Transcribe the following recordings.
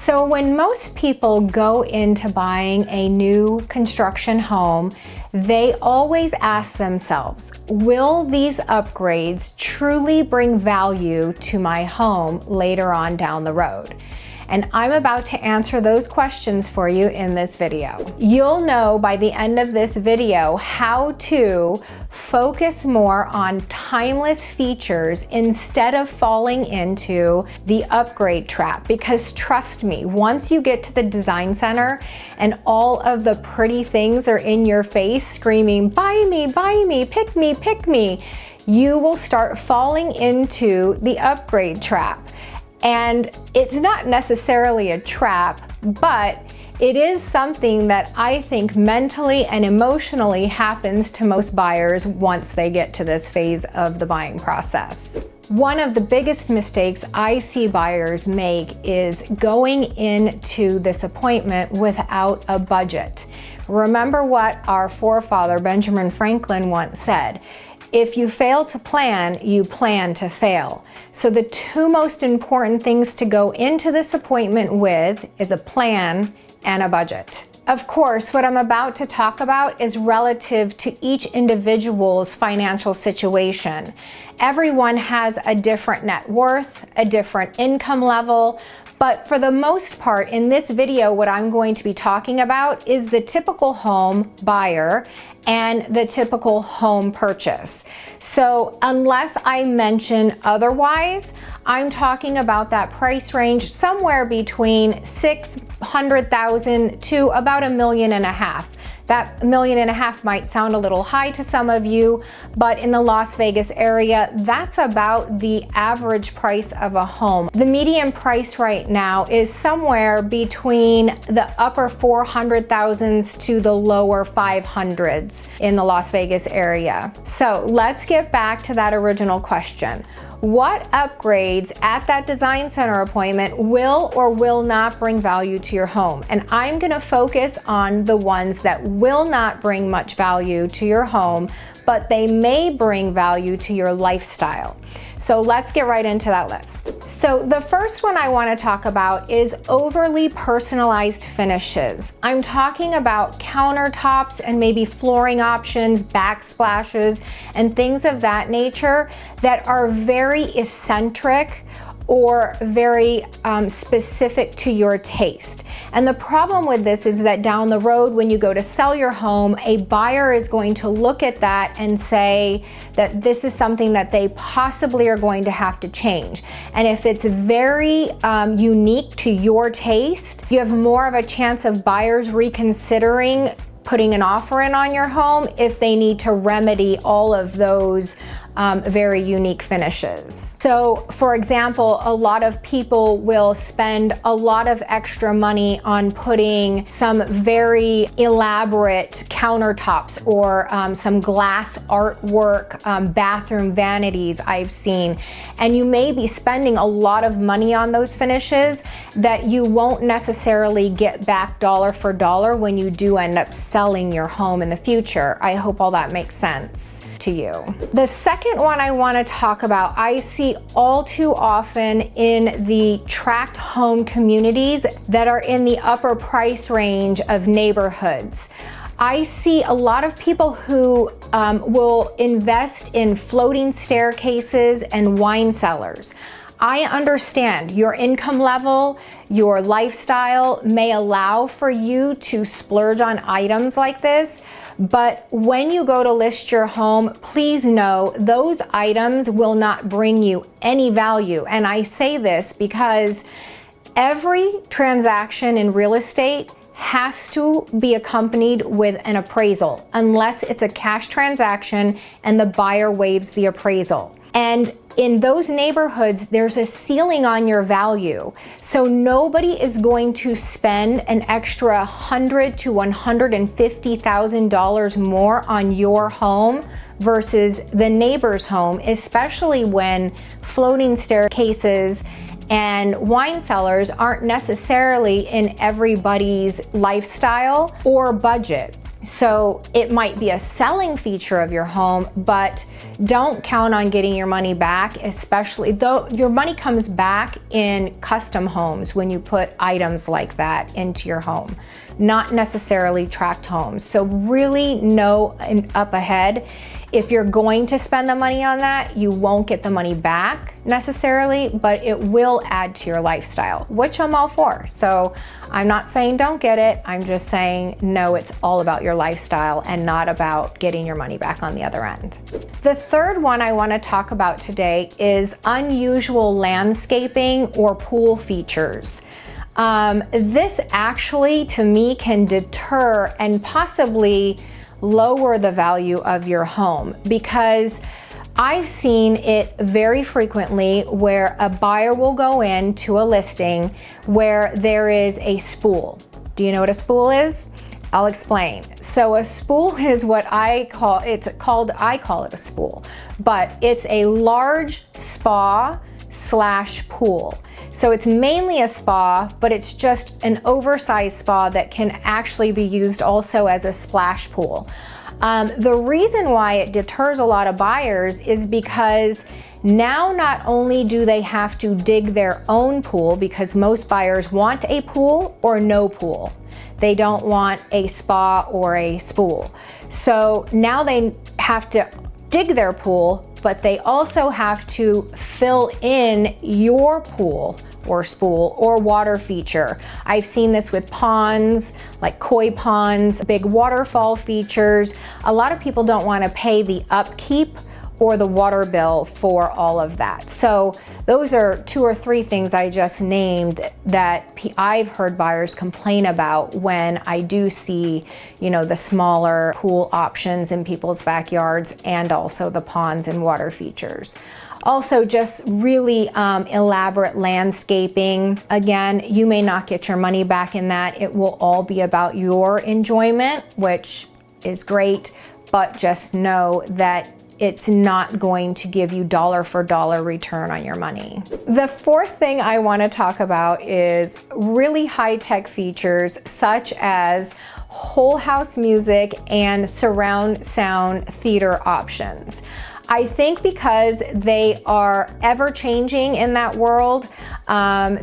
So when most people go into buying a new construction home, they always ask themselves, will these upgrades truly bring value to my home later on down the road? And I'm about to answer those questions for you in this video. You'll know by the end of this video how to focus more on timeless features instead of falling into the upgrade trap. Because trust me, once you get to the design center and all of the pretty things are in your face screaming, buy me, pick me, you will start falling into the upgrade trap. And it's not necessarily a trap, but it is something that I think mentally and emotionally happens to most buyers once they get to this phase of the buying process. One of the biggest mistakes I see buyers make is going into this appointment without a budget. Remember what our forefather Benjamin Franklin once said: if you fail to plan, you plan to fail. So the two most important things to go into this appointment with is a plan and a budget. Of course, what I'm about to talk about is relative to each individual's financial situation. Everyone has a different net worth, a different income level, but for the most part in this video, what I'm going to be talking about is the typical home buyer and the typical home purchase. So unless I mention otherwise, I'm talking about that price range somewhere between $600,000 to about $1.5 million. That $1.5 million might sound a little high to some of you, but in the Las Vegas area, that's about the average price of a home. The median price right now is somewhere between the upper 400,000s to the lower 500s in the Las Vegas area. So let's get back to that original question. What upgrades at that design center appointment will or will not bring value to your home? And I'm gonna focus on the ones that will not bring much value to your home, but they may bring value to your lifestyle. So let's get right into that list. So the first one I want to talk about is overly personalized finishes. I'm talking about countertops and maybe flooring options, backsplashes, and things of that nature that are very eccentric or very specific to your taste. And the problem with this is that down the road, when you go to sell your home, a buyer is going to look at that and say that this is something that they possibly are going to have to change. And if it's very unique to your taste, you have more of a chance of buyers reconsidering putting an offer in on your home if they need to remedy all of those very unique finishes. So for example, a lot of people will spend a lot of extra money on putting some very elaborate countertops or some glass artwork, bathroom vanities I've seen. And you may be spending a lot of money on those finishes that you won't necessarily get back dollar for dollar when you do end up selling your home in the future. I hope all that makes sense to you. The second one I want to talk about, I see all too often in the tract home communities that are in the upper price range of neighborhoods. I see a lot of people who will invest in floating staircases and wine cellars. I understand your income level, your lifestyle may allow for you to splurge on items like this, but when you go to list your home, please know those items will not bring you any value. And I say this because every transaction in real estate has to be accompanied with an appraisal, unless it's a cash transaction and the buyer waives the appraisal. And in those neighborhoods, there's a ceiling on your value. So nobody is going to spend an extra $100,000 to $150,000 more on your home versus the neighbor's home, especially when floating staircases and wine cellars aren't necessarily in everybody's lifestyle or budget. So it might be a selling feature of your home, but don't count on getting your money back, especially though your money comes back in custom homes when you put items like that into your home, not necessarily tract homes. So really know up ahead, if you're going to spend the money on that, you won't get the money back necessarily, but it will add to your lifestyle, which I'm all for. So I'm not saying don't get it. I'm just saying, no, it's all about your lifestyle and not about getting your money back on the other end. The third one I want to talk about today is unusual landscaping or pool features. This actually, to me, can deter and possibly lower the value of your home, because I've seen it very frequently where a buyer will go into a listing where there is a spool. Do you know what a spool is? I'll explain. So a spool is what I call it a spool, but it's a large spa / pool. So it's mainly a spa, but it's just an oversized spa that can actually be used also as a splash pool. The reason why it deters a lot of buyers is because now not only do they have to dig their own pool, because most buyers want a pool or no pool. They don't want a spa or a spool. So now they have to dig their pool, but they also have to fill in your pool or spool or water feature. I've seen this with ponds, like koi ponds, big waterfall features. A lot of people don't want to pay the upkeep or the water bill for all of that. So those are 2 or 3 things I just named that I've heard buyers complain about when I do see, the smaller pool options in people's backyards and also the ponds and water features. Also, just really elaborate landscaping. Again, you may not get your money back in that. It will all be about your enjoyment, which is great, but just know that it's not going to give you dollar for dollar return on your money. The fourth thing I want to talk about is really high-tech features such as whole house music and surround sound theater options. I think because they are ever changing in that world,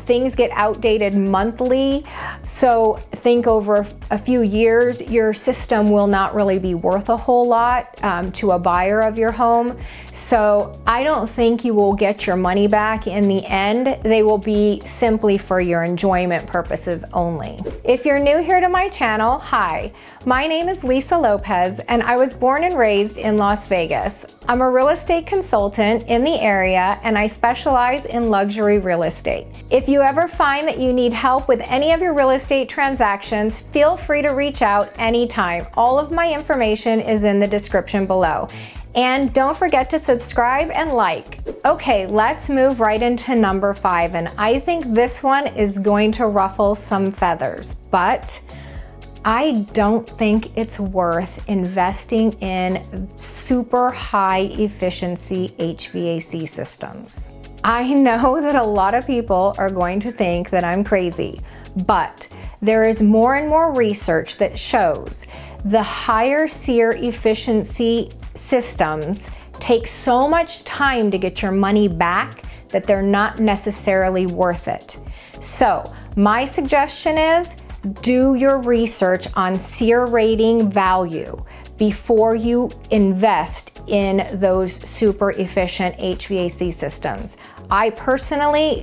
things get outdated monthly. So think over a few years, your system will not really be worth a whole lot to a buyer of your home. So I don't think you will get your money back in the end. They will be simply for your enjoyment purposes only. If you're new here to my channel, hi, my name is Lisa Lopez and I was born and raised in Las Vegas. I'm a real estate consultant in the area and I specialize in luxury real estate. If you ever find that you need help with any of your real estate transactions, feel free to reach out anytime. All of my information is in the description below. And don't forget to subscribe and like. Okay, let's move right into number 5. And I think this one is going to ruffle some feathers, but I don't think it's worth investing in super high efficiency HVAC systems. I know that a lot of people are going to think that I'm crazy, but there is more and more research that shows the higher SEER efficiency systems take so much time to get your money back that they're not necessarily worth it. So my suggestion is do your research on SEER rating value before you invest in those super efficient HVAC systems. I personally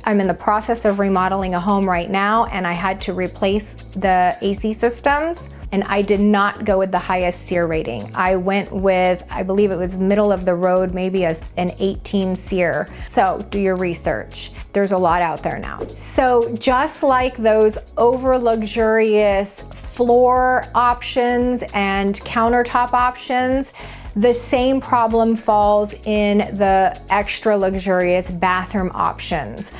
I'm in the process of remodeling a home right now and I had to replace the AC systems and I did not go with the highest SEER rating. I went with, I believe it was middle of the road, maybe an 18 SEER. So do your research. There's a lot out there now. So just like those over luxurious floor options and countertop options, the same problem falls in the extra luxurious bathroom options.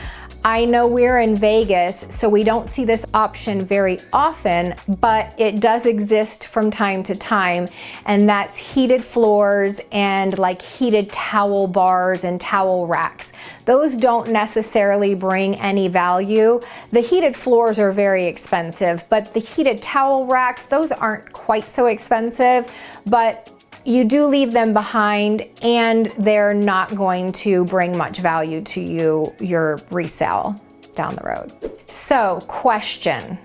I know we're in Vegas, so we don't see this option very often, but it does exist from time to time, and that's heated floors and like heated towel bars and towel racks. Those don't necessarily bring any value. The heated floors are very expensive, but the heated towel racks, those aren't quite so expensive, but you do leave them behind and they're not going to bring much value to you, your resale down the road. So, question.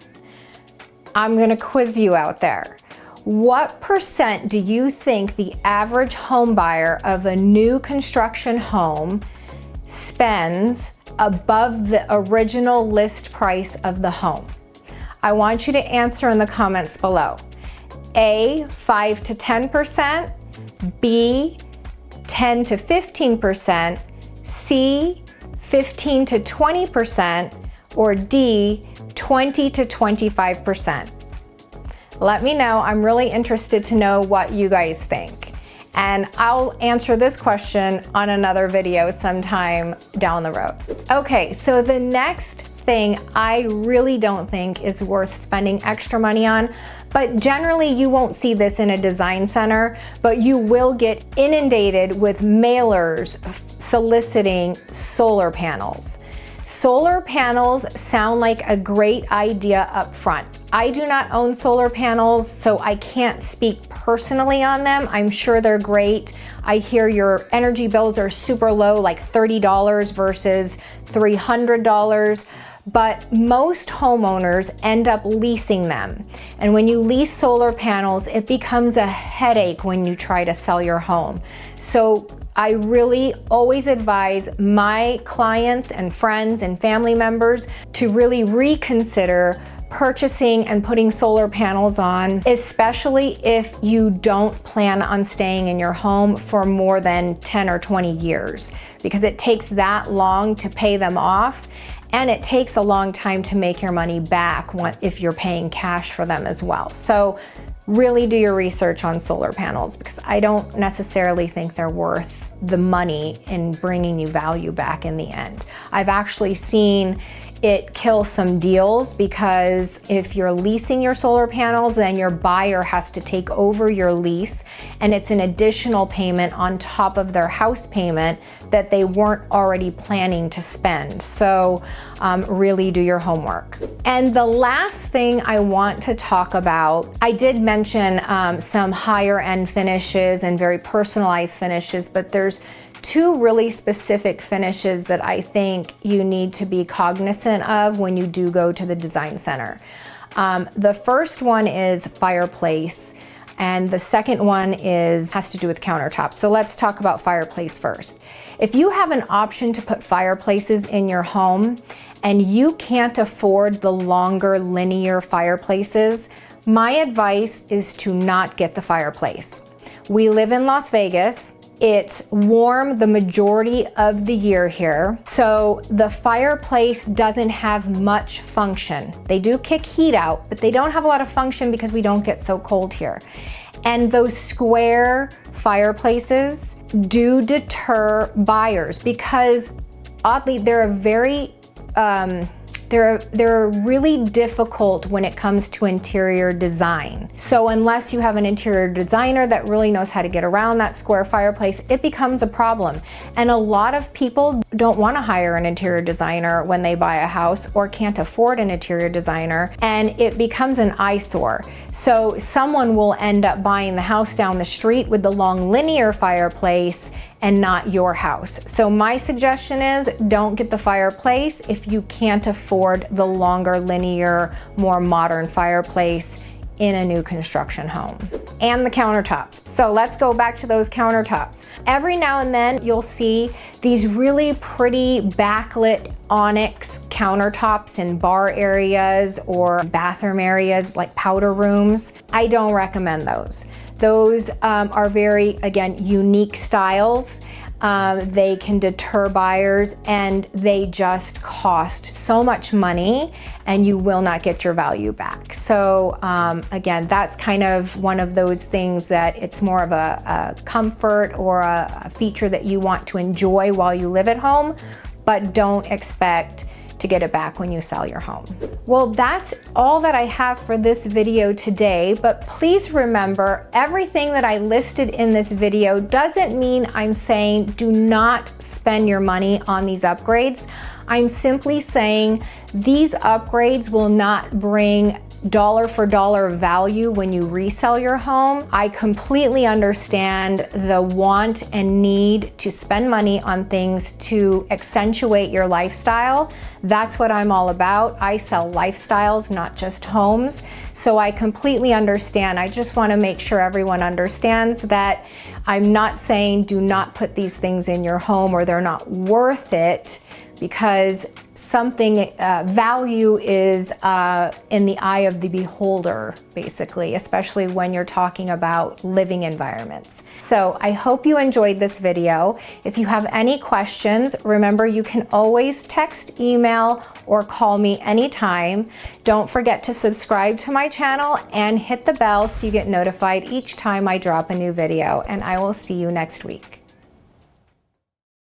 I'm gonna quiz you out there. What % do you think the average home buyer of a new construction home spends above the original list price of the home? I want you to answer in the comments below. A, 5 to 10%, B, 10 to 15%, C, 15 to 20%, or D, 20 to 25%. Let me know. I'm really interested to know what you guys think. And I'll answer this question on another video sometime down the road. Okay, so the next thing I really don't think is worth spending extra money on, but generally you won't see this in a design center, but you will get inundated with mailers soliciting solar panels. Solar panels sound like a great idea up front. I do not own solar panels, so I can't speak personally on them. I'm sure they're great. I hear your energy bills are super low, like $30 versus $300. But most homeowners end up leasing them. And when you lease solar panels, it becomes a headache when you try to sell your home. So I really always advise my clients and friends and family members to really reconsider purchasing and putting solar panels on, especially if you don't plan on staying in your home for more than 10 or 20 years, because it takes that long to pay them off. And it takes a long time to make your money back if you're paying cash for them as well. So really do your research on solar panels, because I don't necessarily think they're worth the money in bringing you value back in the end. I've actually seen it kill some deals, because if you're leasing your solar panels, then your buyer has to take over your lease, and it's an additional payment on top of their house payment that they weren't already planning to spend. So really do your homework. And the last thing I want to talk about, I did mention some higher end finishes and very personalized finishes, but there's two really specific finishes that I think you need to be cognizant of when you do go to the design center. The first one is fireplace, and the second one has to do with countertops. So let's talk about fireplace first. If you have an option to put fireplaces in your home and you can't afford the longer linear fireplaces, my advice is to not get the fireplace. We live in Las Vegas. It's warm the majority of the year here, so the fireplace doesn't have much function. They do kick heat out, but they don't have a lot of function because we don't get so cold here. And those square fireplaces do deter buyers, because oddly they're they're really difficult when it comes to interior design. So unless you have an interior designer that really knows how to get around that square fireplace, it becomes a problem. And a lot of people don't want to hire an interior designer when they buy a house, or can't afford an interior designer, and it becomes an eyesore. So someone will end up buying the house down the street with the long linear fireplace and not your house. So my suggestion is don't get the fireplace if you can't afford the longer linear, more modern fireplace in a new construction home. And the countertops. So let's go back to those countertops. Every now and then you'll see these really pretty backlit onyx countertops in bar areas or bathroom areas like powder rooms. I don't recommend those. Those are very, again, unique styles. They can deter buyers, and they just cost so much money, and you will not get your value back. So again, that's kind of one of those things that it's more of a comfort or a feature that you want to enjoy while you live at home, but don't expect to get it back when you sell your home. Well, that's all that I have for this video today, but please remember, everything that I listed in this video doesn't mean I'm saying do not spend your money on these upgrades. I'm simply saying these upgrades will not bring dollar for dollar value when you resell your home. I completely understand the want and need to spend money on things to accentuate your lifestyle. That's what I'm all about. I sell lifestyles, not just homes. So I completely understand. I just want to make sure everyone understands that I'm not saying do not put these things in your home or they're not worth it, because something, value is in the eye of the beholder, basically, especially when you're talking about living environments. So I hope you enjoyed this video. If you have any questions, remember you can always text, email, or call me anytime. Don't forget to subscribe to my channel and hit the bell so you get notified each time I drop a new video, and I will see you next week.